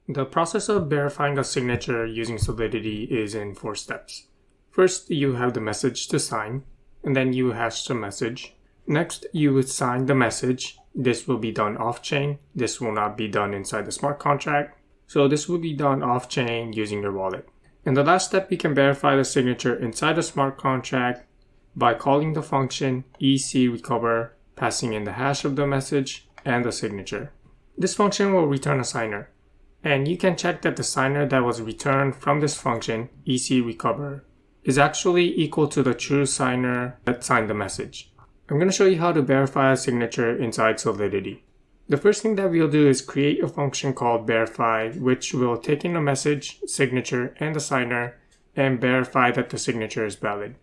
The process of verifying a signature using Solidity is in 4 steps. First, you have the message to sign, and then you hash the message. Next, you would sign the message. This will be done off-chain. This will not be done inside the smart contract. So this will be done off-chain using your wallet. In the last step, you can verify the signature inside the smart contract by calling the function EC_recover, passing in the hash of the message and the signature. This function will return a signer, and you can check that the signer that was returned from this function, EC_recover, is actually equal to the true signer that signed the message. I'm going to show you how to verify a signature inside Solidity. The first thing that we'll do is create a function called verify, which will take in the message, signature, and the signer and verify that the signature is valid.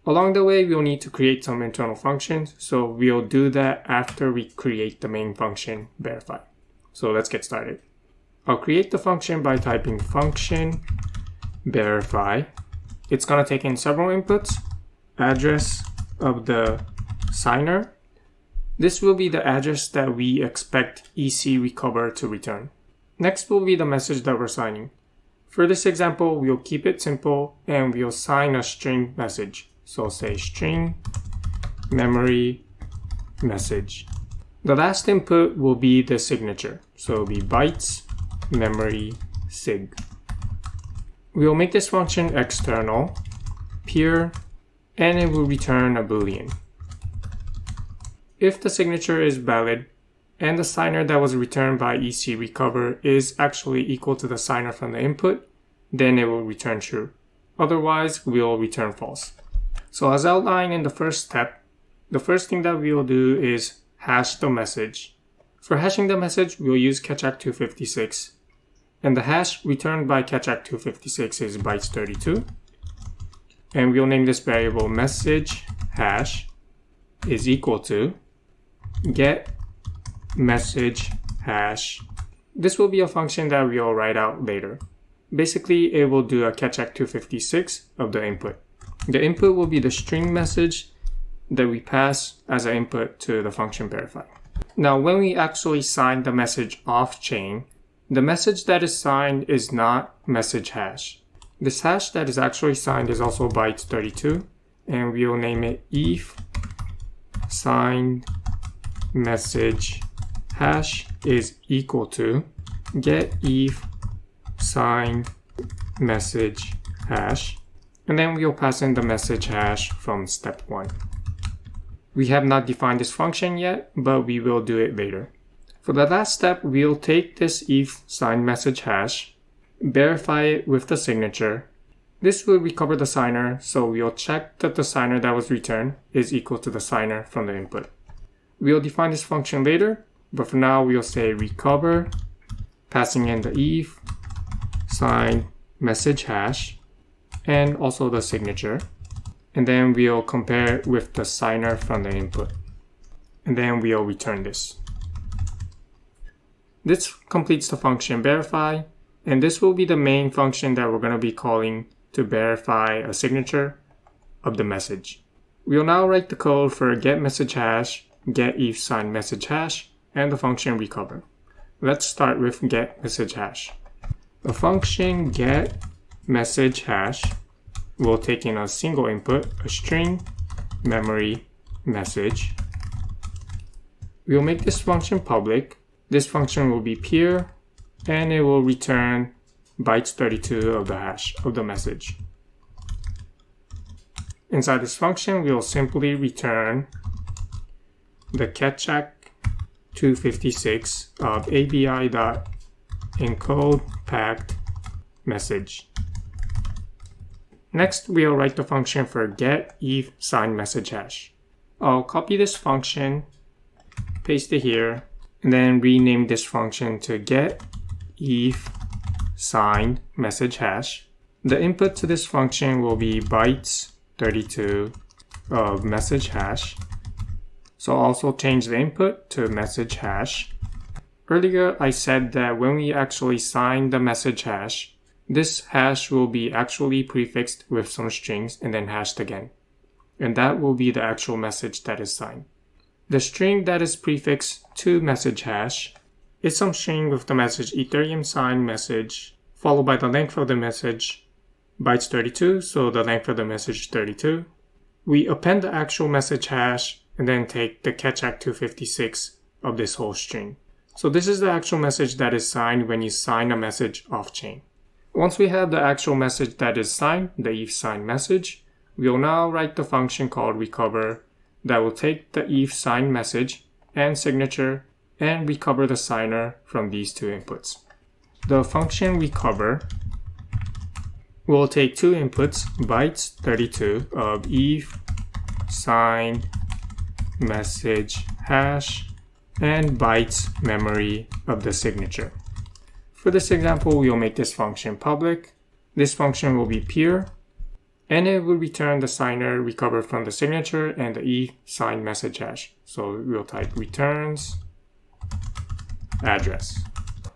Along the way, we'll need to create some internal functions, so we'll do that after we create the main function, verify. So let's get started. I'll create the function by typing function verify. It's going to take in several inputs, address of the signer. This will be the address that we expect EC_recover to return. Next will be the message that we're signing. For this example, we'll keep it simple and we'll sign a string message. So say string memory message. The last input will be the signature. So it'll be bytes memory sig. We'll make this function external, pure, and it will return a boolean. If the signature is valid and the signer that was returned by EC_recover is actually equal to the signer from the input, then it will return true. Otherwise, we'll return false. So as outlined in the first step, the first thing that we will do is hash the message. For hashing the message, we'll use catchack256. And the hash returned by catchack256 is bytes 32. And we'll name this variable message hash is equal to get message hash. This will be a function that we'll write out later. Basically, it will do a catchack256 of the input. The input will be the string message that we pass as an input to the function verify. Now, when we actually sign the message off-chain, the message that is signed is not message hash. This hash that is actually signed is also bytes 32, and we'll name it if signed message hash is equal to get if signed message hash, and then we'll pass in the message hash from step 1. We have not defined this function yet, but we will do it later. For the last step, we'll take this if signed message hash, verify it with the signature. This will recover the signer, so we'll check that the signer that was returned is equal to the signer from the input. We'll define this function later, but for now we'll say recover, passing in the if signed message hash, and also the signature. And then we'll compare it with the signer from the input. And then we'll return this. This completes the function verify, and this will be the main function that we're going to be calling to verify a signature of the message. We'll now write the code for get message hash, get if signed message hash, and the function recover. Let's start with get message hash. The function get message hash will take in a single input, a string memory message. We'll make this function public. This function will be pure, and it will return bytes 32 of the hash of the message. Inside this function, we'll simply return the catchack256 of abi.encode packed message. Next, we'll write the function for get if signed message hash. I'll copy this function, paste it here, and then rename this function to get if signed message hash. The input to this function will be bytes 32 of message hash. So I'll also change the input to message hash. Earlier, I said that when we actually sign the message hash, this hash will be actually prefixed with some strings and then hashed again. And that will be the actual message that is signed. The string that is prefixed to message hash is some string with the message Ethereum sign message, followed by the length of the message, bytes 32, so the length of the message is 32. We append the actual message hash and then take the catch-act 256 of this whole string. So this is the actual message that is signed when you sign a message off-chain. Once we have the actual message that is signed, the ETH signed message, we will now write the function called recover that will take the ETH signed message and signature and recover the signer from these two inputs. The function recover will take two inputs, bytes 32 of ETH signed message hash and bytes memory of the signature. For this example, we'll make this function public. This function will be pure, and it will return the signer recovered from the signature and the ETH signed message hash. So we'll type returns address.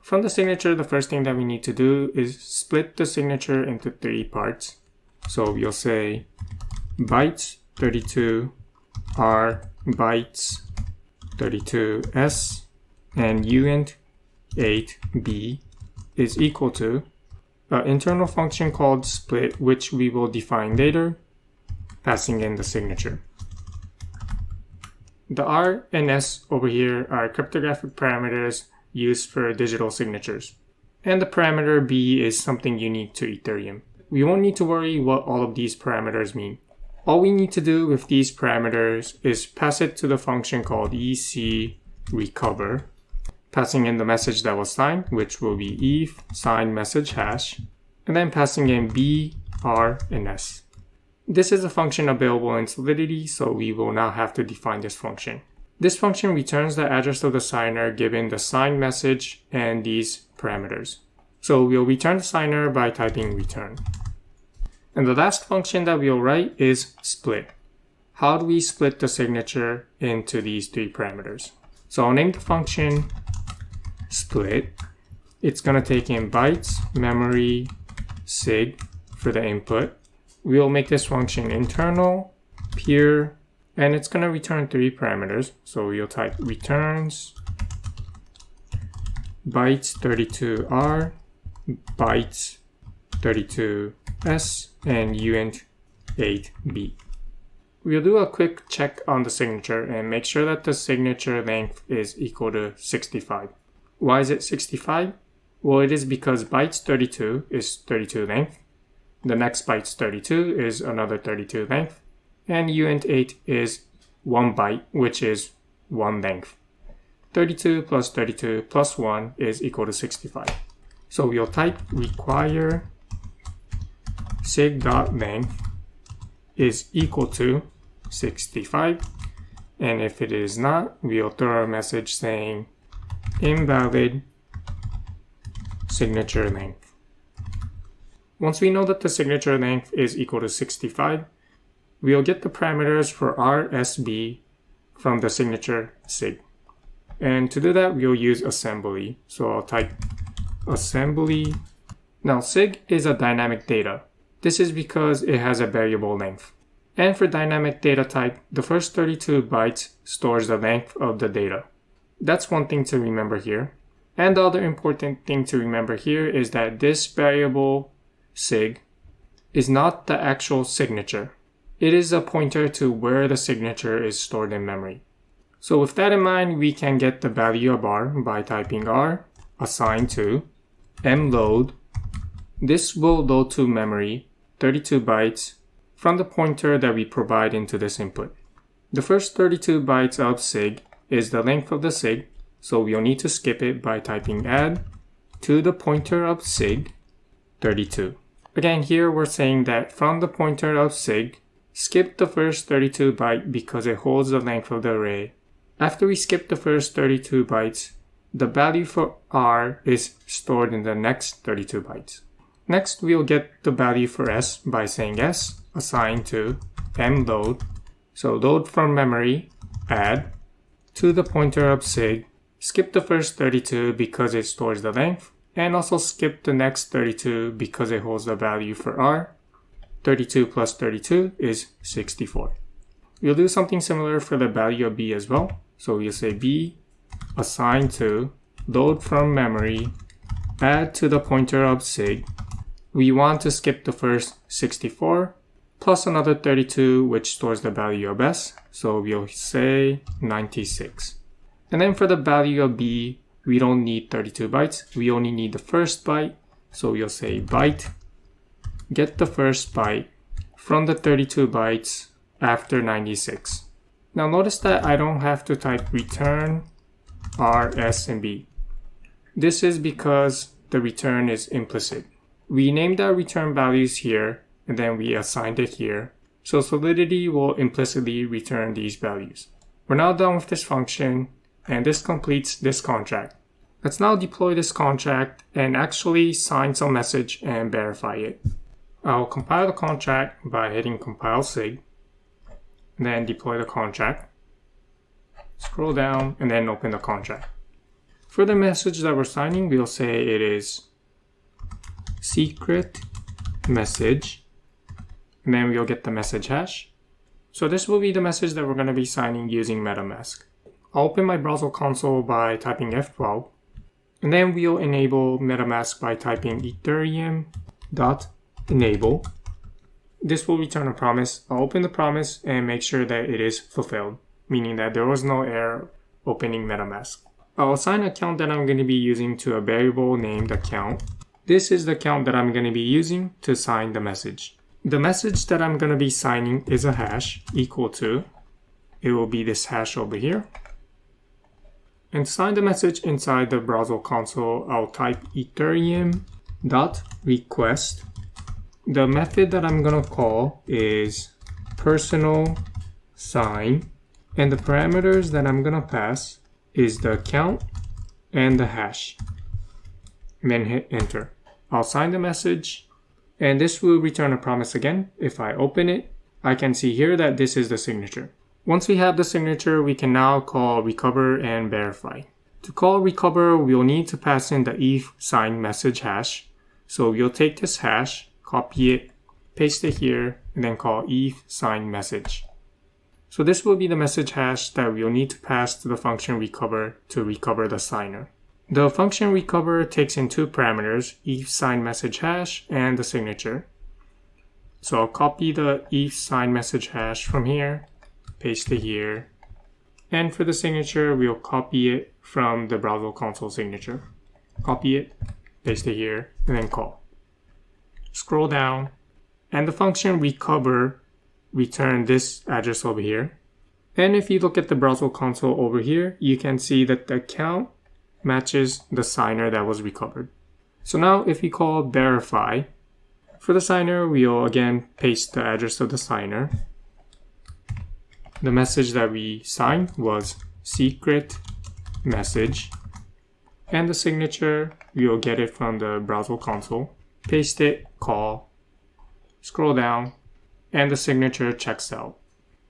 From the signature, the first thing that we need to do is split the signature into three parts. So we'll say bytes 32 are bytes 32s and uint 8b is equal to an internal function called split, which we will define later, passing in the signature. The R and S over here are cryptographic parameters used for digital signatures. And the parameter B is something unique to Ethereum. We won't need to worry what all of these parameters mean. All we need to do with these parameters is pass it to the function called EC_recover, passing in the message that was signed, which will be ETH signed message hash, and then passing in B, R, and S. This is a function available in Solidity, so we will now have to define this function. This function returns the address of the signer given the signed message and these parameters. So we'll return the signer by typing return. And the last function that we'll write is split. How do we split the signature into these three parameters? So I'll name the function split. It's going to take in bytes, memory, sig for the input. We'll make this function internal, pure, and it's going to return three parameters. So we'll type returns bytes 32r, bytes 32s, and uint 8b. We'll do a quick check on the signature and make sure that the signature length is equal to 65. Why is it 65? Well, it is because bytes 32 is 32 length. The next bytes 32 is another 32 length. And uint 8 is 1 byte, which is 1 length. 32 plus 32 plus 1 is equal to 65. So we'll type require sig.length is equal to 65. And if it is not, we'll throw a message saying invalid signature length. Once we know that the signature length is equal to 65, we'll get the parameters for RSB from the signature sig. And to do that, we'll use assembly. So I'll type assembly. Now sig is a dynamic data. This is because it has a variable length. And for dynamic data type, the first 32 bytes stores the length of the data. That's one thing to remember here. And the other important thing to remember here is that this variable sig is not the actual signature. It is a pointer to where the signature is stored in memory. So with that in mind, we can get the value of R by typing R assigned to mload. This will load to memory 32 bytes from the pointer that we provide into this input. The first 32 bytes of sig is the length of the sig, so we'll need to skip it by typing add to the pointer of sig 32. Again, here we're saying that from the pointer of sig, skip the first 32 byte because it holds the length of the array. After we skip the first 32 bytes, the value for R is stored in the next 32 bytes. Next, we'll get the value for S by saying S assigned to mload. So load from memory, add to the pointer of sig, skip the first 32 because it stores the length, and also skip the next 32 because it holds the value for R. 32 plus 32 is 64. We'll do something similar for the value of B as well. So we'll say B assigned to load from memory, add to the pointer of sig. We want to skip the first 64 plus another 32, which stores the value of s, so we'll say 96. And then for the value of b, we don't need 32 bytes, we only need the first byte, so we'll say byte, get the first byte from the 32 bytes after 96. Now notice that I don't have to type return R, S, and B. This is because the return is implicit. We named our return values here, and then we assigned it here. So Solidity will implicitly return these values. We're now done with this function, and this completes this contract. Let's now deploy this contract and actually sign some message and verify it. I'll compile the contract by hitting compile sig, and then deploy the contract. Scroll down and then open the contract. For the message that we're signing, we'll say it is secret message, and then we'll get the message hash. So this will be the message that we're going to be signing using MetaMask. I'll open my browser console by typing F12, and then we'll enable MetaMask by typing ethereum.enable. This will return a promise. I'll open the promise and make sure that it is fulfilled, meaning that there was no error opening MetaMask. I'll assign an account that I'm going to be using to a variable named account. This is the account that I'm going to be using to sign the message. The message that I'm going to be signing is a hash equal to, it will be this hash over here. And to sign the message inside the browser console, I'll type ethereum.request. The method that I'm going to call is personal sign, and the parameters that I'm going to pass is the account and the hash. And then hit enter. I'll sign the message, and this will return a promise again. If I open it, I can see here that this is the signature. Once we have the signature, we can now call recover and verify. To call recover, we'll need to pass in the ETH sign message hash. So we'll take this hash, copy it, paste it here, and then call ETH sign message. So this will be the message hash that we'll need to pass to the function recover to recover the signer. The function recover takes in two parameters, ETH sign message hash and the signature. So I'll copy the ETH sign message hash from here, paste it here, and for the signature, we'll copy it from the browser console signature. Copy it, paste it here, and then call. Scroll down, and the function recover return this address over here. And if you look at the browser console over here, you can see that the account matches the signer that was recovered. So now if we call verify, for the signer, we'll again paste the address of the signer. The message that we signed was secret message, and the signature, we'll get it from the browser console. Paste it, call, scroll down, and the signature checks out.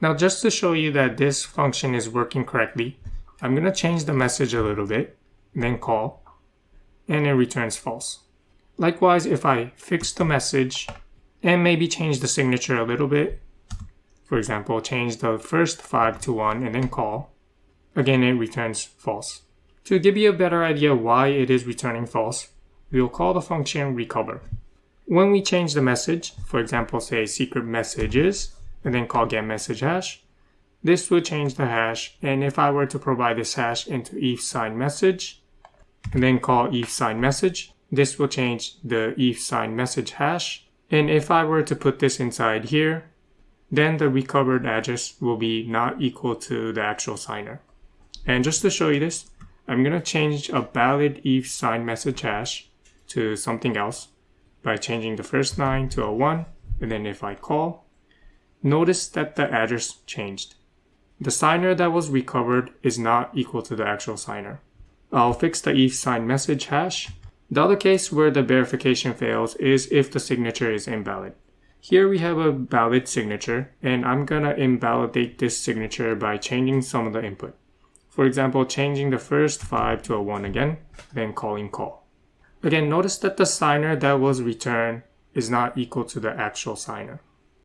Now just to show you that this function is working correctly, I'm going to change the message a little bit, then call, and it returns false. Likewise, if I fix the message and maybe change the signature a little bit, for example, change the first 5 to 1 and then call, again it returns false. To give you a better idea why it is returning false, we'll call the function recover. When we change the message, for example, say secret messages, and then call get message hash, this will change the hash, and if I were to provide this hash into ETH sign message, and then call ETH sign message, this will change the ETH sign message hash, and if I were to put this inside here, then the recovered address will be not equal to the actual signer. And just to show you this, I'm going to change a valid ETH sign message hash to something else by changing the first 9 to a 1, and then if I call, notice that the address changed. The signer that was recovered is not equal to the actual signer. I'll fix the ETH sign message hash. The other case where the verification fails is if the signature is invalid. Here we have a valid signature, and I'm gonna invalidate this signature by changing some of the input. For example, changing the first 5 to a 1 again, then calling call. Again, notice that the signer that was returned is not equal to the actual signer.